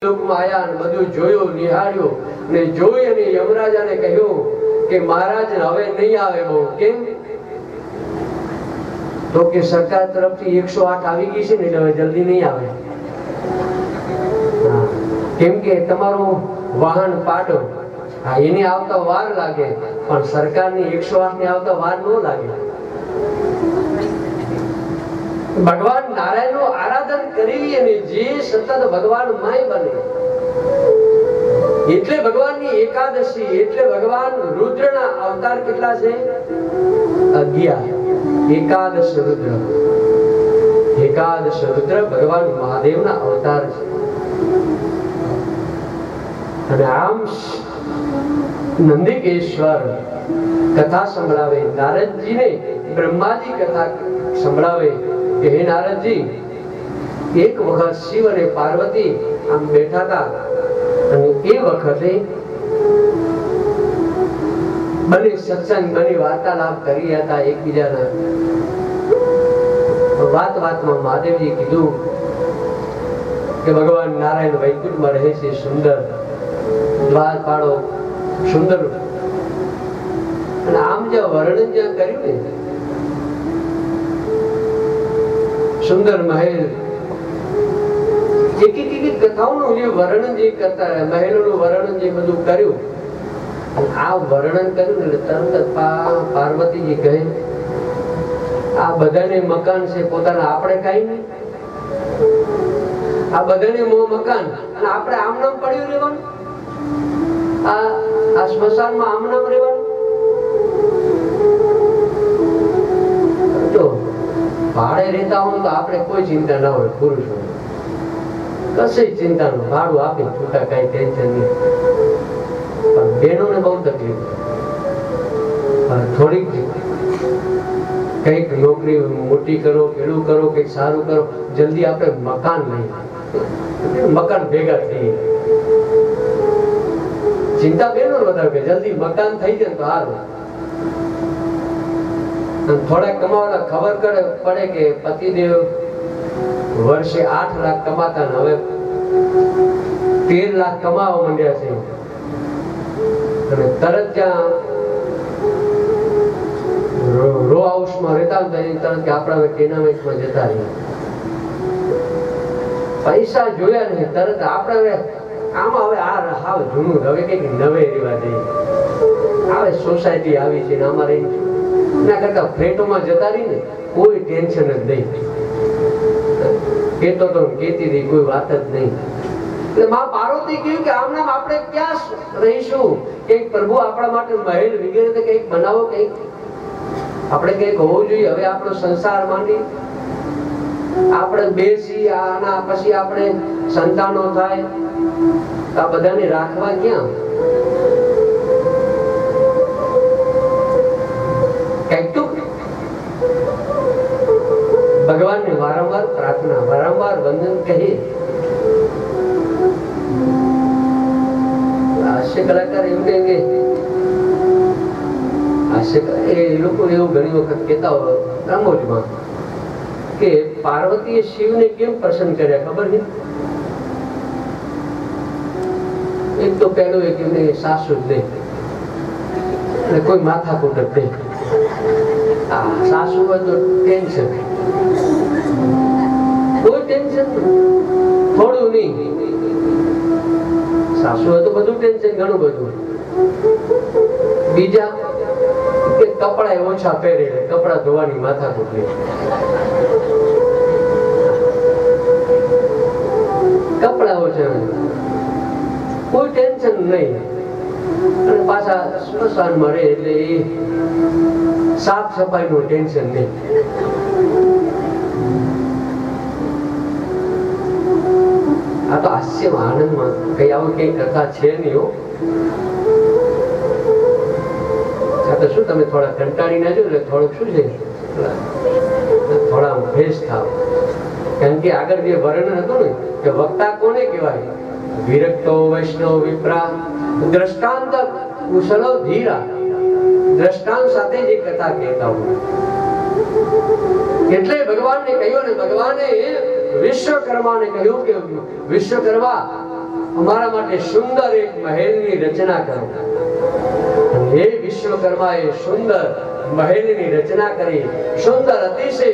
લોકમાં આયા અને બધું જોયું નિહાળ્યું ને જોઈ અને યમરાજાને કહ્યું કે મહારાજ હવે નહીં આવે બહુ. કેમ? તો કે સરકાર તરફથી 108 આવી ગઈ છે ને એટલે હવે જલ્દી નહીં આવે. કેમ કે તમારું વાહન પાડો, હા એને આવતા વાર લાગે, પણ સરકારની 108 ને આવતા વાર ન લાગે. ભગવાન નારાયણનું આરાધન કરી અને જે સતત ભગવાન માય બને, એટલે ભગવાનની એકાદશી, એટલે ભગવાન રુદ્રના અવતાર કેટલા છે? 11. એકાદશ રુદ્ર. એકાદશ રુદ્ર ભગવાન મહાદેવના અવતાર છે. અને આમ નંદિકેશ્વર કથા સંભળાવે, નારદજીને બ્રહ્માજી કથા સંભળાવે કે હે નારદજી, એક વખત શિવ અને પાર્વતી આમ બેઠા હતા અને એ વખતે બને સત્સંગ, બને વાર્તાલાપ કરી હતા એકબીજાના. વાતમાં મહાદેવજી કીધું કે ભગવાન નારાયણ વૈકુંઠમાં રહે છે, સુંદર દ્વારપાળો, સુંદર. અને આમ જે વર્ણન જે કર્યું ને, સુંદર મહેલ, એક કથાઓનું જે વર્ણન જે કરતા, મહેલોનું વર્ણન જે બધું કર્યું, આ વર્ણન કર્યું ને તરત પાર્વતીજી કહે આ બધાને મકાન છે પોતાના, આપણે કઈ નહીં. આ બધાને મકાન અને આપણે આમ નામ પડ્યું રહેવાનું, આ સ્મશાનમાં આમ નામ રહેવાનું. જો ભાડે રહેતા હોય તો આપણે કોઈ ચિંતા ના હોય, પુરુષો કશી ચિંતા નું ભાડું આપી છૂટા, કઈ ટેન્શન નહીં. પણ બહેનોને બહુ તકલીફ. થોડીક કઈક નોકરી મોટી કરો, પેલું કરો, કઈક સારું કરો, જલ્દી આપણે મકાન નહીં, મકાન ભેગા થઈએ. ચિંતા બહેનો વધારે કે જલ્દી મકાન થઈ જાય તો સારું. થોડા કમાવાના ખબર પડે કે પતિદેવ વર્ષે 8 લાખ કમાતા ને હવે 13 લાખ કમાવા માંડ્યા છે, અને તરત ત્યાં રો હાઉસમાં રહેતા તરત કે આપણા ટેનામેન્ટમાં જતા રહ્યા. પૈસા જોયા નહીં, તરત આપણે આમાં હવે આ હાવ જૂનું, હવે કઈક નવે રેવા જઈએ. આવે સોસાયટી આવી છે ને અમારે એના કરતા ફ્લેટોમાં જતા રહી ને, કોઈ ટેન્શન જ નહીં. કેતો તો કેતી રહી, કોઈ વાત જ નહીં. એટલે માં પાર્વતી કહ્યું કે આમ નામ આપણે ક્યાં રહીશું, કઈક પ્રભુ આપણા માટે મહેલ વગેરે કઈક બનાવો, કઈક આપણે કઈક હોવું જોઈએ. હવે આપણો સંસાર માંડી આપણે બેસી, આના પછી આપણે સંતાનો થાય, આ બધાને રાખવા ક્યાં? ભગવાનને વારંવાર પ્રાર્થના, વારંવાર વંદન કહે. હાસ્ય કલાકાર એવું કહે, હાસ્ય એ લોકો એવું ઘણી વખત કહેતા હોય રામોજમાં કે પાર્વતીએ શિવને કેમ પ્રસન્ન કર્યા ખબર નહીં? એક તો પહેલું એક એમને સાસુ જ નહીં, અને કોઈ માથાકૂટ જ નહીં. સાસુ હોય તો ટેન્શન, કોઈ ટેન્શન થોડું નહીં. સાસુ હોય તો બધું ટેન્શન, ઘણું બધું. બીજા કે કપડા ઓછા પહેરે, કપડા ધોવાની માથાકૂટ નહીં. કપડા ઓછા, કોઈ ટેન્શન નહીં. અને પાછા સ્મશાનમાં રહે એટલે એ સાફ સફાઈ નું ટેન્શન નહીં. આ તો હાસ્યમાં, આનંદમાં કઈ આવું કઈ કથા છે નહીં. આ તો શું તમે થોડા કંટાળી ના જો એટલે થોડુંક શું છે, થોડા ફ્રેશ થાવ. કારણ કે આગળ જે વર્ણન હતું ને કે વક્તા કોને કહેવાય? વિરક્તો વૈષ્ણવ વિપ્રા દ્રષ્ટાંત કુશલો ધીરા. દ્રષ્ટાંત સાથે જે કથા કહેતા હોય એટલે ભગવાનને કહ્યું, ને ભગવાને વિશ્વકર્માને કહ્યું કે વિશ્વકર્મા અમારા માટે સુંદર એક મહેલની રચના કરો. હે વિશ્વકર્માએ સુંદર મહેલની રચના કરી, સુંદર અતિશય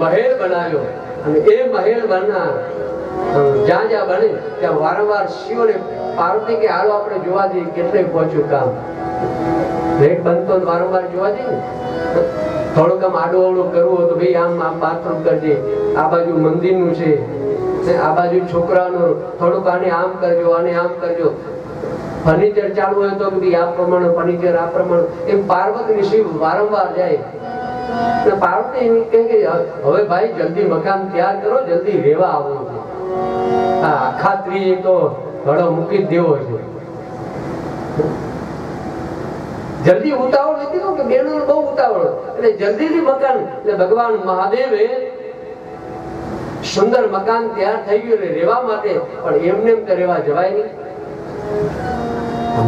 મહેલ બનાવ્યો. અને એ મહેલ બનનાર જ્યાં જ્યાં બને ત્યાં વારંવાર શિવ અને પાર્વતી કે હાલો આપણે જોવા જઈએ કેટલે પહોંચ્યું કામ. લેટ બનતો વારંવાર જોવા જઈએ ને, થોડુંક આમ આડું અવળું કરવું હોય તો ભાઈ આમ બાથરૂમ કરજે, આ બાજુ મંદિરનું છે, આ બાજુ છોકરાનું થોડુંક આને આમ કરજો, આને આમ કરજો. ફર્નિચર ચાલુ હોય તો આ પ્રમાણે ફર્નિચર, આ પ્રમાણે એમ પાર્વતી શિવ વારંવાર જાય. પાર્વતી કહે કે હવે ભાઈ જલ્દી મકાન તૈયાર કરો, જલ્દી રહેવા આવવું છે. આ અખાત્રી તો ઘડો મૂકી દેવો છે. જલ્દી ઉતાવળ નથી કે બેનો બહુ ઉતાવળ, એટલે જલ્દીથી મકાન. એટલે ભગવાન મહાદેવે સુંદર મકાન તૈયાર થઈ ગયું એટલે રહેવા માટે. પણ એમને એમ તો રહેવા જવાય નહીં.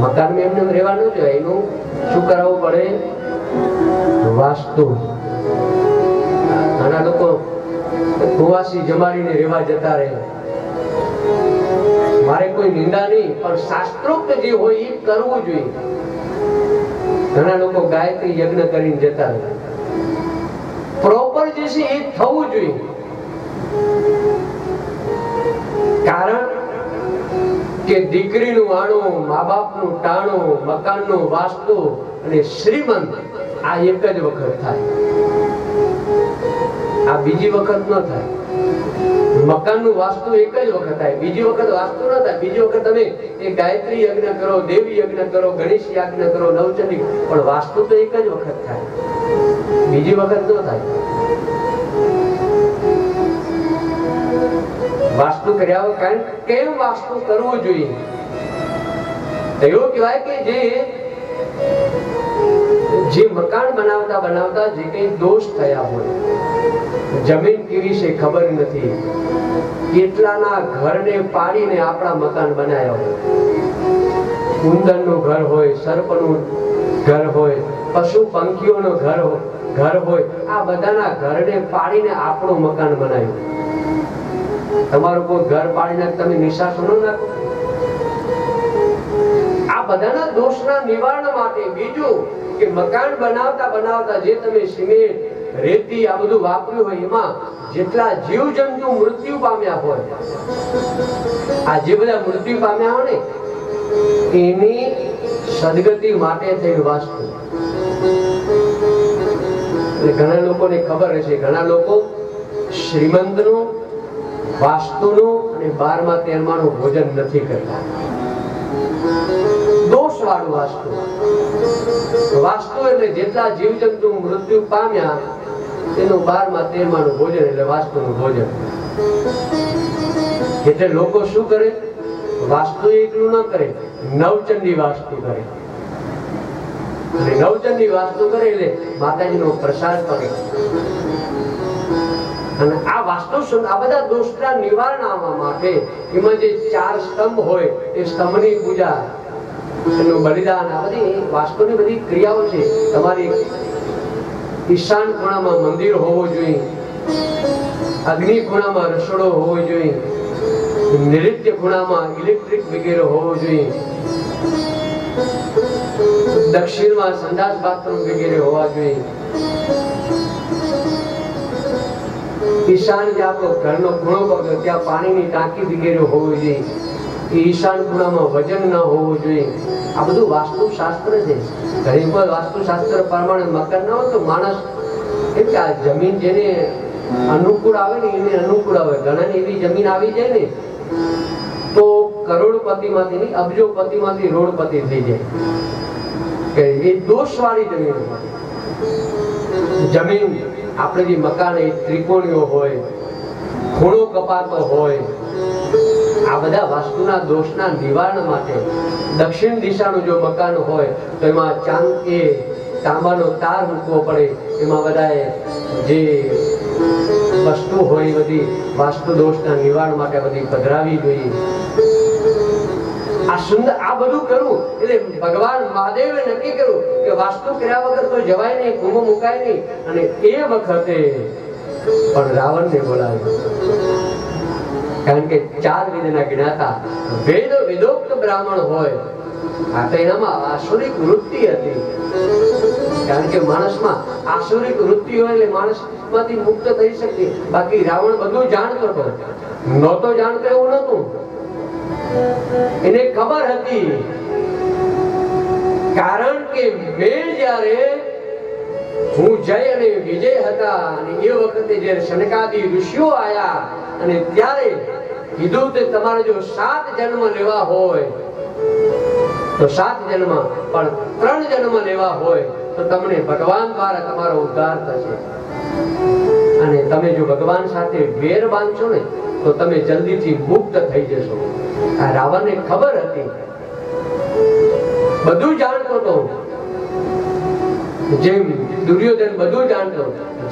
મકાન માં એમને રહેવા ન જવાય. એનું શું કરાવવું પડે? વાસ્તુ. ઘણા લોકો કુવાસી જમાડીને રહેવા જતા રહે. મારે કોઈ નિંદા નહીં, પણ શાસ્ત્રોક્ત જે હોય એ કરવું જોઈએ. ઘણા લોકો ગાયત્રી યજ્ઞ કરીને જતા રહે. પ્રોપર જે છે એ થવું જોઈએ. કારણ કે દીકરીનું આણું, મા બાપનું ટાણું, મકાનનું વાસ્તુ અને શ્રીમંત આ એક જ વખત થાય. આ બીજી વખત ન થાય. મકાનનું વાસ્તુ એક જ વખત થાય, બીજી વખત વાસ્તુ ન થાય. બીજી વખત તમે એ ગાયત્રી યજ્ઞ કરો, દેવી યજ્ઞ કરો, ગણેશ યજ્ઞ કરો, નવચંડી, પણ વાસ્તુ તો એક જ વખત થાય, બીજી વખત ન થાય. વાસ્તુ કર્યા વગર કેમ વાસ્તુ કરવું જોઈએ? એવું કહેવાય કે જે મકાન બનાવતા બનાવતા જે કઈ દોષ થયા હોય, જમીન કેવી છે ખબર નથી, કેટલાના ઘરને પાડીને આપણા મકાન બનાવ્યા હોય. ઉંદરનું ઘર હોય, સર્પનું ઘર હોય, પશુ પંખીઓનું ઘર હોય, આ બધાના ઘરને પાડીને આપણું મકાન બનાવ્યું. તમારું કોઈ ઘર પાડીને તમે નિશાસો ન નાખો. આ બધાના દોષના નિવારણ માટે બીજું કે મકાન બનાવતા બનાવતા જે તમે સિમેન્ટ, રેતી આ બધું વાપર્યું હોય, એમાં જેટલા જીવજંતુ મૃત્યુ પામ્યા હોય, આ જે બધા મૃત્યુ પામ્યા હોય ને એની સદગતિ માટે થઈ વાસ્તુ. એટલે ઘણા લોકોને ખબર હશે, ઘણા લોકો શ્રીમંતનું, વાસ્તુનું અને 12મા 13માનું ભોજન નથી કરતા. દોષ વાળું વાસ્તુ. વાસ્તુ એટલે જેટલા જીવજંતુ મૃત્યુ પામ્યા એનું 12મા 13માનું ભોજન એટલે વાસ્તુનું ભોજન. એટલે લોકો શું કરે? વાસ્તુ એકલું ન કરે, નવચંડી વાસ્તુ કરે. નવચંડી વાસ્તુ કરે એટલે માતાજીનો પ્રસાદ કરે. અને આ વાસ્તુ આ બધા દોષના નિવારણ આવવા માટે એમાં જે 4 સ્તંભ હોય એ સ્તંભની પૂજા, એનું બલિદાન, આ બધી વાસ્તુની બધી ક્રિયાઓ છે. તમારી ઈશાન ખૂણામાં મંદિર હોવું જોઈએ, અગ્નિ ખૂણામાં રસોડો હોવો જોઈએ, નૈઋત્ય ખૂણામાં ઇલેક્ટ્રિક વગેરે હોવો જોઈએ, દક્ષિણમાં સંડાસ બાથરૂમ વગેરે હોવા જોઈએ, ઈશાન જે આપણો ઘરનો ખૂણો પકડે ત્યાં પાણીની ટાંકી વગેરે હોવી જોઈએ, ઈશાન ખૂણામાં વજન ન હોવું જોઈએ. આ બધું વાસ્તુ શાસ્ત્ર છે. ઘણી વખત વાસ્તુ શાસ્ત્ર પ્રમાણે મકાન ન હોય તો માણસ એમ કે આ જમીન જેને અનુકૂળ આવે ને એને અનુકૂળ આવે. ઘણાને એવી જમીન આવી જાય ને તો કરોડપતિમાંથી નહીં, અબજોપતિમાંથી રોડપતિ થઈ જાય. કે એ દોષ વાળી જમીન આપણે જે મકાન એ ત્રિકોણીઓ હોય, ખૂણો કપાતો હોય, આ બધા વાસ્તુના દોષના નિવારણ માટે દક્ષિણ દિશાનું જો મકાન હોય તો એમાં તાંબાનો તાર મૂકવો પડે. એમાં બધા જે વસ્તુ હોય બધી વાસ્તુ દોષના નિવારણ માટે બધી પધરાવી જોઈએ. આ સુંદર આ બધું કરવું એટલે ભગવાન મહાદેવે નક્કી કર્યું કે વાસ્તુ કર્યા વગર તો જવાય નહીં, કુંભ મુકાય નહીં. અને એ વખતે પણ રાવણને બોલાવ્યો. કારણ કે 4 વેદના જ્ઞાતા વેદોક્ત બ્રાહ્મણ હોય. આ તો એનામાં આસુરિક વૃત્તિ હતી, કારણ કે માણસમાં આસુરિક વૃત્તિ હોય એટલે માણસમાંથી મુક્ત થઈ શકે. બાકી રાવણ બધું જાણતો હતો, નહોતો જાણતો એવું નહોતું. એને ખબર હતી, કારણ કે મેં જ્યારે હું જય અને વિજય હતા અને એ વખતે જ્યારે શનકાદી ઋષિઓ આયા અને ત્યારે કીધું કે તમારે જો 7 જન્મ લેવા હોય તો 7 જન્મ, પણ 3 જન્મ લેવા હોય તો તમને ભગવાન દ્વારા તમારો ઉદ્ધાર થશે. અને તમે જો ભગવાન સાથે વેર બાંધશો ને તો તમે જલ્દીથી મુક્ત થઈ જશો. આ રાવણને ખબર હતી, બધું જાણતો હતો, જેમ દુર્યોધન બધું જાણતો.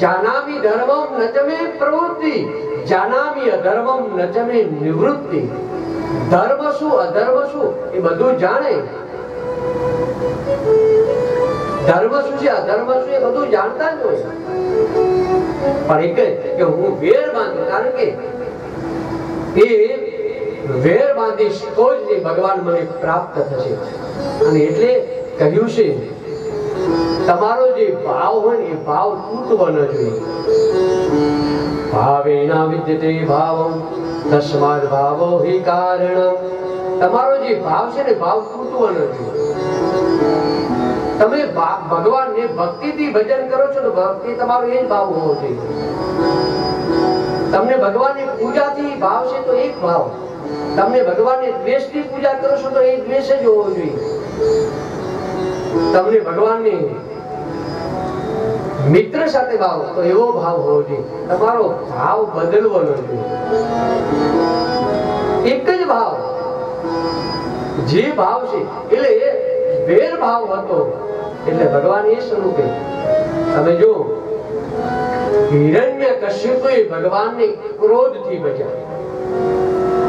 જાનામિ ધર્મમ નચમે પ્રવૃત્તિ, જાનામિ અધર્મમ નચમે નિવૃત્તિ. ધર્મ શું અધર્મ શું એ બધું જાણે, ધર્મ શું છે અધર્મ શું એ બધું જાણતા જ હોય. પણ એક કે હું વેર બાંધું, કારણ કે એ વેર બાંધીશ તો જ ભગવાન મને પ્રાપ્ત થશે. અને એટલે કહ્યું છે તમારો જે ભાવ હોય ને એ ભાવ તૂટવો ન જોઈએ. ભાવેના વિદ્યતે ભાવમ તસ્માદ ભાવો હિ કારણમ. તમારો જે ભાવ છે ને ભાવ તૂટવો ન જોઈએ. તમે ભગવાનને ભક્તિથી ભજન કરો છો તો ભક્તિ તમારો એ જ ભાવ હોવો જોઈએ. તમને ભગવાનની પૂજાથી ભાવ છે તો એક ભાવ, તમને ભગવાનની દ્વેષથી પૂજા કરો છો તો એ દ્વેષ જ હોવો જોઈએ. તમને ભગવાનની મિત્ર સાથે ભાવ તો એવો ભાવ હોવો જોઈએ. તમારો ભાવ બદલવો ન જોઈએ. એક જ ભાવ, જે ભાવ છે એટલે વેર ભાવ હતો એટલે ભગવાન એ સ્વરૂપે. તમે જો હિરણ્યકશ્યપે ભગવાનને ક્રોધથી બચાવ્યા,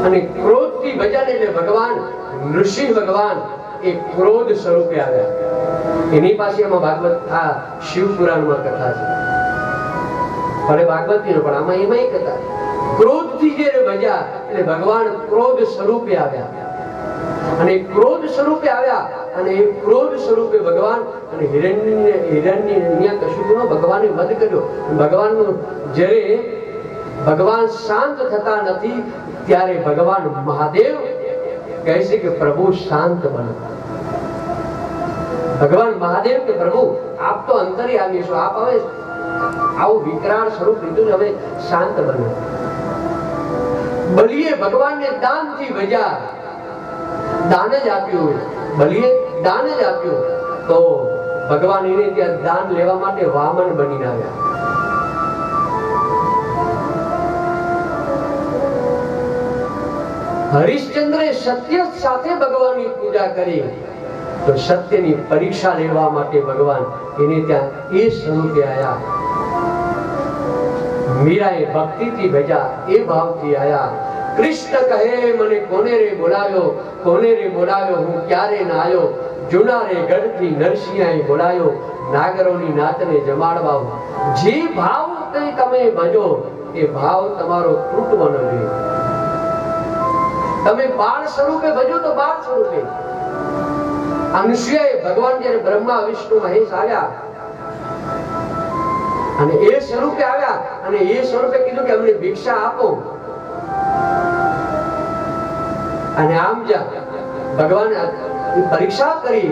અને ક્રોધથી બચાવ્યા એટલે ભગવાન નૃસિંહ ભગવાન એ ક્રોધ સ્વરૂપે આવ્યા. એની પાસે આમાં ભાગવત આ શિવ પુરાણમાં કથા છે, ભલે ભાગવતી નો પણ આમાં એમાં કથા. ક્રોધથી જે બચ્યા એટલે ભગવાન ક્રોધ સ્વરૂપે આવ્યા, અને ક્રોધ સ્વરૂપે આવ્યા અને એ ક્રોધ સ્વરૂપે ભગવાન અને હિરણ્યકશ્યપનો ભગવાને વધ કર્યો. ભગવાનનું જ્યારે ભગવાન શાંત થતા નથી ત્યારે ભગવાન મહાદેવ કહે છે કે પ્રભુ શાંત બનો. ભગવાન મહાદેવ કે પ્રભુ આપ તો અંતર્યામી છો, આપ હવે આવું વિકરાળ સ્વરૂપ લીધું, હવે શાંત બનો. બલિએ ભગવાનને દાનથી ભજ્યા, દાન જ આપ્યું, બલિએ દાન જ આપ્યું તો ભગવાન એને ત્યાં દાન લેવા માટે વામન બનીને આવ્યા. હરિશ્ચંદ્રે સત્ય સાથે ભગવાનની પૂજા કરી તો સત્યની પરીક્ષા લેવા માટે ભગવાન એને ત્યાં એ સ્વરૂપે આવ્યા. મીરાએ ભક્તિથી ભજ્યા, એ ભાવથી આવ્યા. કૃષ્ણ કહે મને કોને રે બોલાવ્યો, કોને રે બોલાવ્યો, હું ક્યારે ના આવ્યો. જૂના રે ગઢથી નરસિંહાએ બોલાયો, નાગરોની નાતને જમાડવા. જે ભાવ તમે ભજો એ ભાવ તમારો તૂટવો ન જોઈએ. તમે બાળ સ્વરૂપે ભજો તો બાળ સ્વરૂપે. અનુસૂયાએ ભગવાન જ્યારે બ્રહ્મા વિષ્ણુ મહેશ આવ્યા અને એ સ્વરૂપે આવ્યા અને એ સ્વરૂપે કીધું કે અમને ભિક્ષા આપો, અને આમ જા ભગવાન પરીક્ષા કરી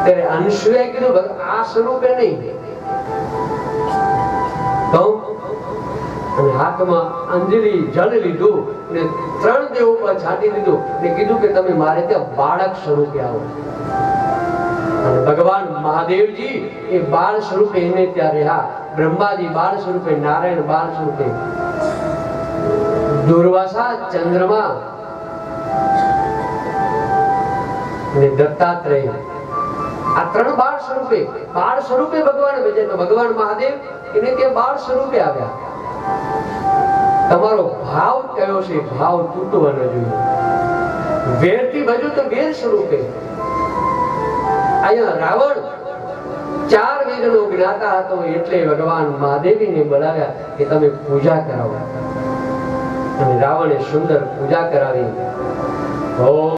ત્યારે અનુસૂયાએ કીધું આ સ્વરૂપે નહીં તો, અને હાથમાં અંજલિ જળ લીધું અને 3 દેવ ઉપર છાંટી દીધું અને કીધું કે તમે મારે ત્યાં બાળક સ્વરૂપે આવો. અને ભગવાન મહાદેવજી એ બાળ સ્વરૂપે એને ત્યાં રહ્યા. બ્રહ્માજી બાળ સ્વરૂપે, નારાયણ બાળ સ્વરૂપે, દુર્વાસા ચંદ્રમા અને દત્તાત્રેય આ 3 બાળ સ્વરૂપે ભગવાન ભજે. તો ભગવાન મહાદેવ એને ત્યાં બાળ સ્વરૂપે આવ્યા. તમારો ભાવ કયો છે, ભાવ તૂટવો ન જોઈએ. વેરથી ભજો તો વેર સ્વરૂપે. અહીંયા રાવણ 4 વેદનો જ્ઞાતા હતો એટલે ભગવાન મહાદેવીને બોલાવ્યા કે તમે પૂજા કરાવો. અને રાવણે સુંદર પૂજા કરાવી.